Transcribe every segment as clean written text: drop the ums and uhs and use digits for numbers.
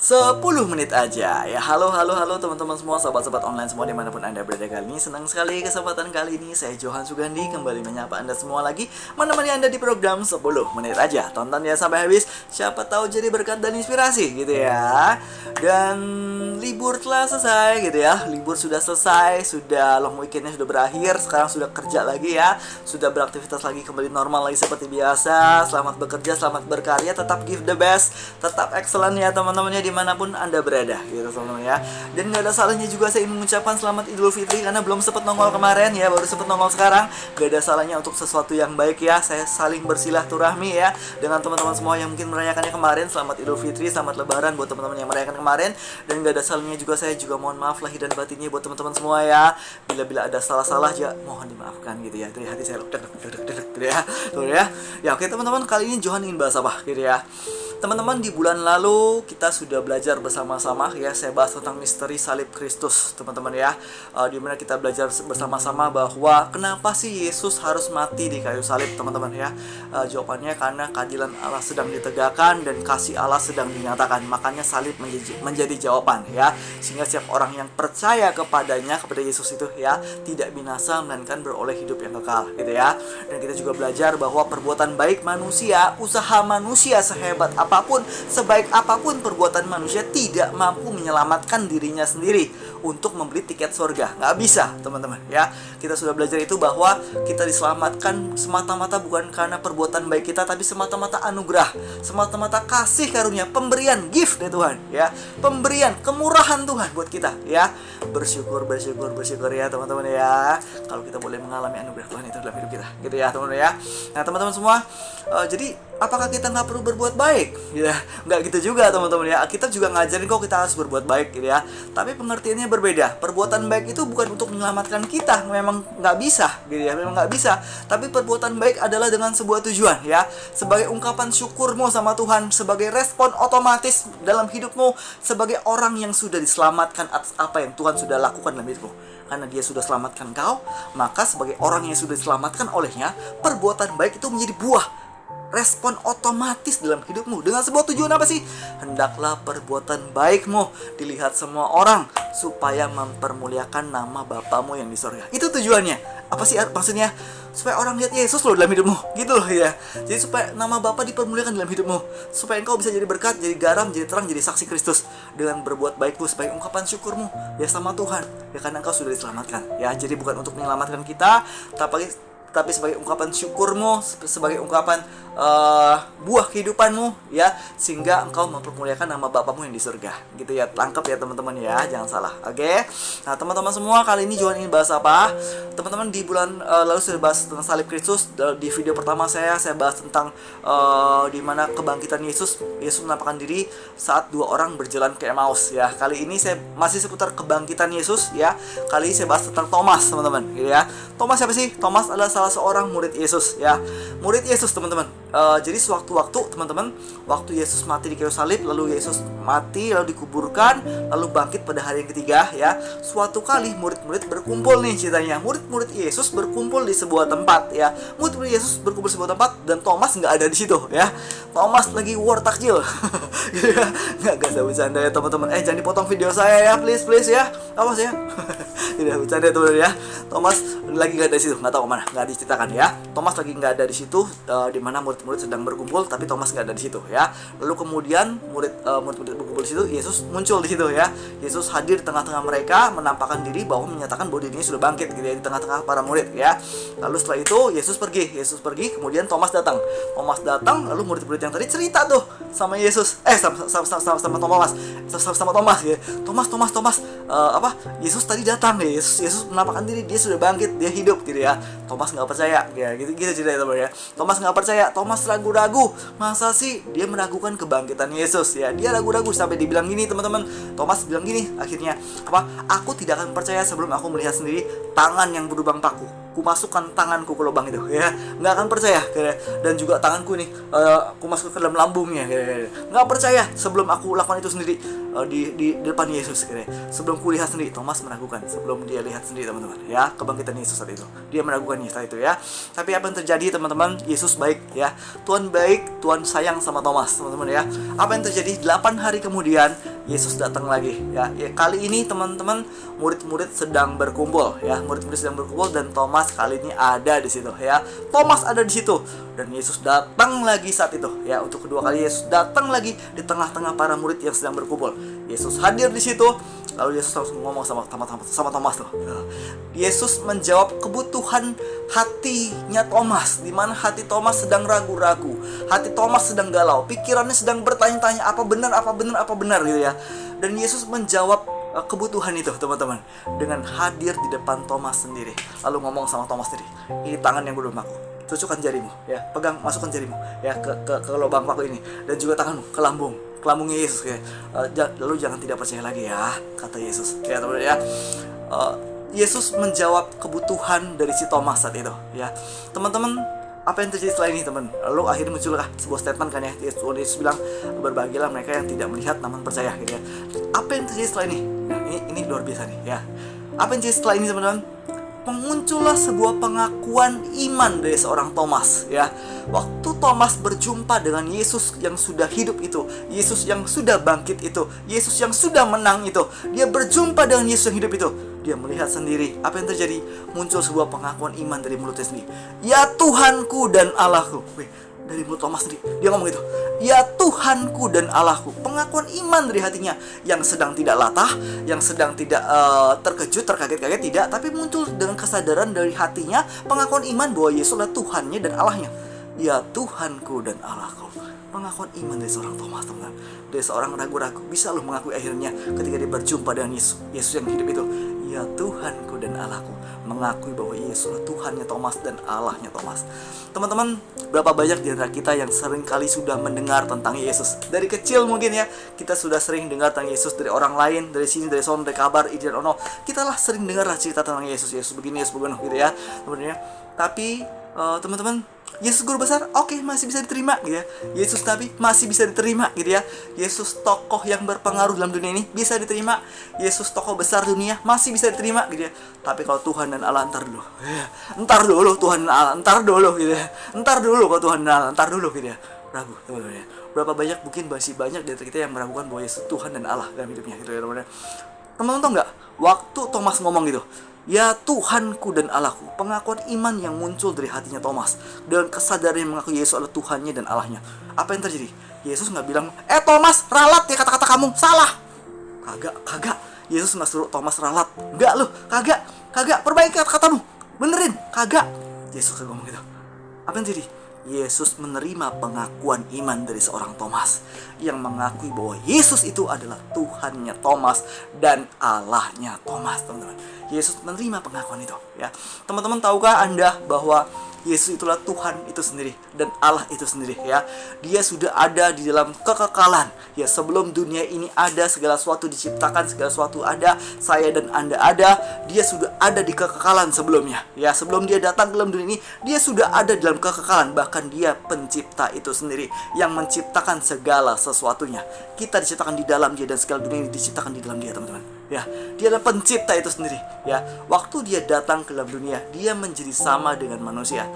10 menit aja ya. Halo teman-teman semua, sobat-sobat online semua dimanapun anda berada kali ini. Senang sekali kesempatan kali ini saya Johan Sugandi kembali menyapa anda semua lagi, menemani anda di program 10 menit aja. Tonton ya sampai habis, siapa tahu jadi berkat dan inspirasi gitu ya. Dan libur telah selesai gitu ya. Libur sudah selesai, sudah long weekendnya sudah berakhir. Sekarang sudah kerja lagi ya, sudah beraktivitas lagi, kembali normal lagi seperti biasa. Selamat bekerja, selamat berkarya, tetap give the best, tetap excellent ya teman-temannya dimanapun anda berada gitu teman-teman ya. Dan gak ada salahnya juga saya ingin mengucapkan selamat Idul Fitri, karena belum sempat nongol kemarin ya, baru sempat nongol sekarang. Gak ada salahnya untuk sesuatu yang baik ya, saya saling bersilaturahmi ya dengan teman-teman semua yang mungkin merayakannya kemarin. Selamat Idul Fitri, selamat Lebaran buat teman-teman yang merayakan kemarin. Dan gak ada salahnya juga saya juga mohon maaf lahir dan batinnya buat teman-teman semua ya. Bila ada salah-salah ya mohon dimaafkan gitu ya. Dari hati saya gitu ya. Tuh ya. Ya oke teman-teman, kali ini Johan ingin bahas apa gitu ya. Teman-teman, di bulan lalu kita sudah belajar bersama-sama ya, saya bahas tentang misteri salib Kristus teman-teman ya, dimana kita belajar bersama-sama bahwa kenapa sih Yesus harus mati di kayu salib teman-teman ya. Jawabannya karena keadilan Allah sedang ditegakkan dan kasih Allah sedang dinyatakan, makanya salib menjadi jawaban ya, sehingga setiap orang yang percaya kepadanya, kepada Yesus itu ya, tidak binasa melainkan beroleh hidup yang kekal gitu ya. Dan kita juga belajar bahwa perbuatan baik manusia, usaha manusia sehebat apapun, sebaik apapun perbuatan manusia, tidak mampu menyelamatkan dirinya sendiri untuk membeli tiket surga. Nggak bisa teman-teman ya. Kita sudah belajar itu bahwa kita diselamatkan semata-mata bukan karena perbuatan baik kita, tapi semata-mata anugerah, semata-mata kasih karunia, pemberian, gift dari Tuhan ya, pemberian kemurahan Tuhan buat kita ya. Bersyukur ya teman-teman ya, kalau kita boleh mengalami anugerah Tuhan itu dalam hidup kita gitu ya teman-teman ya. Nah teman-teman semua, jadi apakah kita nggak perlu berbuat baik? Ya, nggak gitu juga teman-teman ya. Kita juga ngajarin kok kita harus berbuat baik gitu ya. Tapi pengertiannya berbeda. Perbuatan baik itu bukan untuk menyelamatkan kita, memang nggak bisa gitu ya, memang nggak bisa. Tapi perbuatan baik adalah dengan sebuah tujuan ya, sebagai ungkapan syukurmu sama Tuhan, sebagai respon otomatis dalam hidupmu, sebagai orang yang sudah diselamatkan atas apa yang Tuhan sudah lakukan dalam hidupmu. Karena dia sudah selamatkan kau, maka sebagai orang yang sudah diselamatkan olehnya, perbuatan baik itu menjadi buah, respon otomatis dalam hidupmu dengan sebuah tujuan apa sih? Hendaklah perbuatan baikmu dilihat semua orang, supaya mempermuliakan nama Bapamu yang di surga. Itu tujuannya. Apa sih maksudnya? Supaya orang lihat Yesus loh dalam hidupmu, gitu loh ya. Jadi supaya nama Bapa dipermuliakan dalam hidupmu, supaya engkau bisa jadi berkat, jadi garam, jadi terang, jadi saksi Kristus dengan berbuat baikmu sebagai ungkapan syukurmu ya sama Tuhan ya, karena engkau sudah diselamatkan ya. Jadi bukan untuk menyelamatkan kita, tapi sebagai ungkapan syukurmu, sebagai ungkapan buah kehidupanmu ya, sehingga engkau mempermuliakan nama Bapamu yang di surga gitu ya. Tangkap ya teman-teman ya, jangan salah. Oke. Nah teman-teman semua, kali ini Johan ingin bahas apa? Teman-teman, di bulan lalu sudah bahas tentang salib Kristus. Di video pertama saya bahas tentang di mana kebangkitan Yesus menampakkan diri saat dua orang berjalan ke Emmaus ya. Kali ini saya masih seputar kebangkitan Yesus ya. Kali ini saya bahas tentang Thomas teman-teman gitu ya. Thomas siapa sih? Thomas adalah salah seorang murid Yesus ya, murid Yesus teman-teman. Jadi sewaktu-waktu teman-teman, waktu Yesus mati di kayu salib, lalu Yesus mati, lalu dikuburkan, lalu bangkit pada hari yang ketiga ya. Suatu kali murid-murid berkumpul nih ceritanya. Murid-murid Yesus berkumpul di sebuah tempat ya. Murid-murid Yesus berkumpul di sebuah tempat dan Thomas nggak ada di situ ya. Thomas lagi war takjil. Nggak usah bercanda ya teman-teman. Jangan dipotong video saya ya, please ya. Awas ya. Tidak bercanda teman-teman ya. Thomas lagi nggak ada di situ, nggak tahu kemana, nggak diceritakan ya. Thomas lagi nggak ada di situ, di mana murid sedang berkumpul, tapi Thomas nggak ada di situ ya. Lalu kemudian murid berkumpul di situ, Yesus muncul di situ ya. Yesus hadir di tengah-tengah mereka, menampakkan diri bahwa menyatakan bahwa dirinya sudah bangkit gitu ya, di tengah-tengah para murid ya. Lalu setelah itu Yesus pergi, kemudian Thomas datang, lalu murid-murid yang tadi cerita tuh sama Yesus, sama Thomas ya. Thomas, Yesus tadi datang ya, Yesus menampakkan diri, dia sudah bangkit, dia hidup gitu ya. Thomas nggak percaya ya, gitu ceritanya teman ya. Thomas nggak percaya, Thomas ragu-ragu, masa sih dia meragukan kebangkitan Yesus ya. Dia ragu-ragu sampai dibilang gini teman-teman. Thomas bilang gini akhirnya, aku tidak akan percaya sebelum aku melihat sendiri tangan yang berlubang paku. Ku masukkan tanganku ke lubang itu ya, nggak akan percaya dan juga tanganku nih aku masuk ke dalam lambungnya nggak percaya sebelum aku lakukan itu sendiri di depan Yesus sebelum ku lihat sendiri. Thomas meragukan sebelum dia lihat sendiri teman-teman ya, kebangkitan Yesus saat itu dia meragukannya saat itu ya. Tapi apa yang terjadi teman-teman? Yesus baik ya, Tuhan baik, Tuhan sayang sama Thomas teman-teman ya. Apa yang terjadi? 8 hari kemudian Yesus datang lagi ya. Kali ini teman-teman, murid-murid sedang berkumpul ya. Murid-murid sedang berkumpul dan Thomas kali ini ada di situ ya. Thomas ada di situ dan Yesus datang lagi saat itu ya. Untuk kedua kali Yesus datang lagi di tengah-tengah para murid yang sedang berkumpul. Yesus hadir di situ. Lalu Yesus langsung ngomong sama Thomas tuh. Yesus menjawab kebutuhan hatinya Thomas, di mana hati Thomas sedang ragu-ragu, hati Thomas sedang galau, pikirannya sedang bertanya-tanya apa benar gitu ya. Dan Yesus menjawab kebutuhan itu teman-teman dengan hadir di depan Thomas sendiri. Lalu ngomong sama Thomas sendiri, ini tangan yang gue udah paku, tunjukkan jarimu ya, masukkan jarimu ya ke lubang paku ini, dan juga tanganmu ke lambungnya Yesus ya. Lalu jangan tidak percaya lagi ya, kata Yesus ya teman-teman ya. Yesus menjawab kebutuhan dari si Thomas saat itu ya. Teman-teman, apa yang terjadi setelah ini teman? Lalu akhirnya muncullah sebuah statement kan ya. Yesus bilang, berbahagialah mereka yang tidak melihat namun percaya gitu ya. Apa yang terjadi setelah ini? Nah, ini luar biasa nih ya. Apa yang terjadi setelah ini teman-teman? Muncullah sebuah pengakuan iman dari seorang Thomas ya. Waktu Thomas berjumpa dengan Yesus yang sudah hidup itu, Yesus yang sudah bangkit itu, Yesus yang sudah menang itu, dia berjumpa dengan Yesus yang hidup itu, dia melihat sendiri apa yang terjadi. Muncul sebuah pengakuan iman dari mulutnya sendiri. Ya Tuhanku dan Allahku. Dari mulut Thomas sendiri dia ngomong gitu, ya Tuhanku dan Allahku. Pengakuan iman dari hatinya yang sedang tidak latah, yang sedang tidak terkejut, terkaget-kaget, tidak, tapi muncul dengan kesadaran dari hatinya, pengakuan iman bahwa Yesus adalah Tuhannya dan Allahnya. Ya Tuhanku dan Allahku. Pengakuan iman dari seorang Thomas, teman-teman. Dari seorang ragu-ragu bisa loh mengakui akhirnya ketika dia berjumpa dengan Yesus yang hidup itu. Ya Tuhanku dan Allahku. Mengakui bahwa Yesus adalah Tuhannya Thomas dan Allahnya Thomas. Teman-teman, berapa banyak di antara kita yang sering kali sudah mendengar tentang Yesus? Dari kecil mungkin ya, kita sudah sering dengar tentang Yesus dari orang lain, dari sini, dari sana, dari kabar, ini dan ono. Kita lah sering dengar lah cerita tentang Yesus begini, Yesus begitu gitu ya, teman-teman. Tapi teman-teman, Yesus guru besar, oke, masih bisa diterima gitu ya. Yesus nabi masih bisa diterima gitu ya. Yesus tokoh yang berpengaruh dalam dunia ini bisa diterima. Yesus tokoh besar dunia masih bisa diterima gitu ya. Tapi kalau Tuhan dan Allah, entar dulu Tuhan dan Allah, entar dulu gitu ya. Entar dulu kalau Tuhan dan Allah, entar dulu gitu ya. Ragu teman-teman ya. Berapa banyak, mungkin masih banyak dari kita yang meragukan bahwa Yesus Tuhan dan Allah dalam hidupnya gitu ya teman-teman. Teman-teman tahu nggak, waktu Thomas ngomong gitu, ya Tuhanku dan Allahku, pengakuan iman yang muncul dari hatinya Thomas dengan kesadaran yang mengaku Yesus adalah Tuhannya dan Allahnya. Apa yang terjadi? Yesus nggak bilang, Thomas, ralat ya kata-kata kamu, salah. Kagak. Yesus nggak suruh Thomas ralat. Enggak loh, kagak. Perbaiki kata-katamu, benerin, kagak. Yesus nggak ngomong gitu. Apa yang terjadi? Yesus menerima pengakuan iman dari seorang Thomas yang mengakui bahwa Yesus itu adalah Tuhannya Thomas dan Allahnya Thomas, teman-teman. Yesus menerima pengakuan itu ya. Teman-teman, tahukah Anda bahwa Yesus itulah Tuhan itu sendiri dan Allah itu sendiri ya. Dia sudah ada di dalam kekekalan ya. Sebelum dunia ini ada, segala sesuatu diciptakan, segala sesuatu ada, saya dan Anda ada. Dia sudah ada di kekekalan sebelumnya ya. Sebelum dia datang ke dalam dunia ini, dia sudah ada dalam kekekalan. Bahkan dia pencipta itu sendiri yang menciptakan segala sesuatunya. Kita diciptakan di dalam dia dan segala dunia ini diciptakan di dalam dia, teman-teman ya. Dia adalah pencipta itu sendiri ya. Waktu dia datang ke dalam dunia, dia menjadi sama dengan manusia.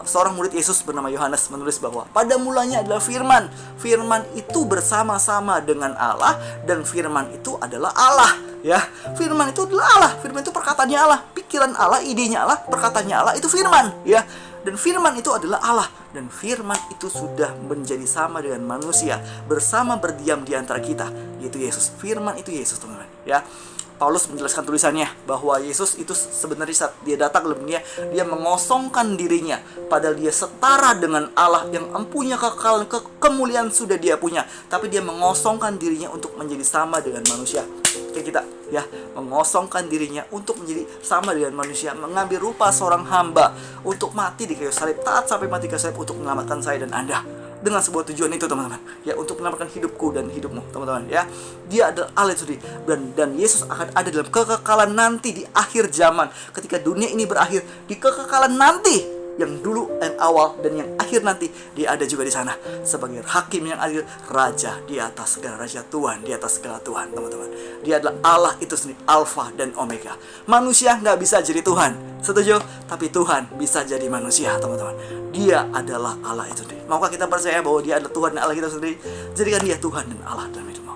Seorang murid Yesus bernama Yohanes menulis bahwa pada mulanya adalah Firman. Firman itu bersama-sama dengan Allah dan Firman itu adalah Allah ya. Firman itu adalah Allah. Firman itu perkataannya Allah, pikiran Allah, idenya Allah, perkataannya Allah, itu Firman ya. Dan Firman itu adalah Allah. Dan Firman itu sudah menjadi sama dengan manusia, bersama berdiam di antara kita, yaitu Yesus. Firman itu Yesus, teman-teman ya. Paulus menjelaskan tulisannya bahwa Yesus itu sebenarnya saat dia datang ke dunia, dia mengosongkan dirinya, padahal dia setara dengan Allah yang empunya kekal, kemuliaan sudah dia punya, tapi dia mengosongkan dirinya untuk menjadi sama dengan manusia kayak kita ya, mengosongkan dirinya untuk menjadi sama dengan manusia, mengambil rupa seorang hamba untuk mati di kayu salib, taat sampai mati di kayu salib untuk menyelamatkan saya dan Anda. Dengan sebuah tujuan itu, teman-teman ya, untuk menyelamatkan hidupku dan hidupmu, teman-teman ya. Dia adalah Allah sendiri dan Yesus akan ada dalam kekekalan nanti di akhir zaman, ketika dunia ini berakhir. Di kekekalan nanti yang dulu, yang awal dan yang akhir nanti, dia ada juga di sana sebagai hakim yang adil, raja di atas segala raja, Tuhan di atas segala Tuhan, teman-teman. Dia adalah Allah itu sendiri, Alfa dan Omega. Manusia nggak bisa jadi Tuhan, setuju? Tapi Tuhan bisa jadi manusia, teman-teman. Dia adalah Allah itu sendiri. Maukah kita percaya bahwa dia adalah Tuhan dan Allah kita sendiri? Jadikan dia Tuhan dan Allah dalam hidup.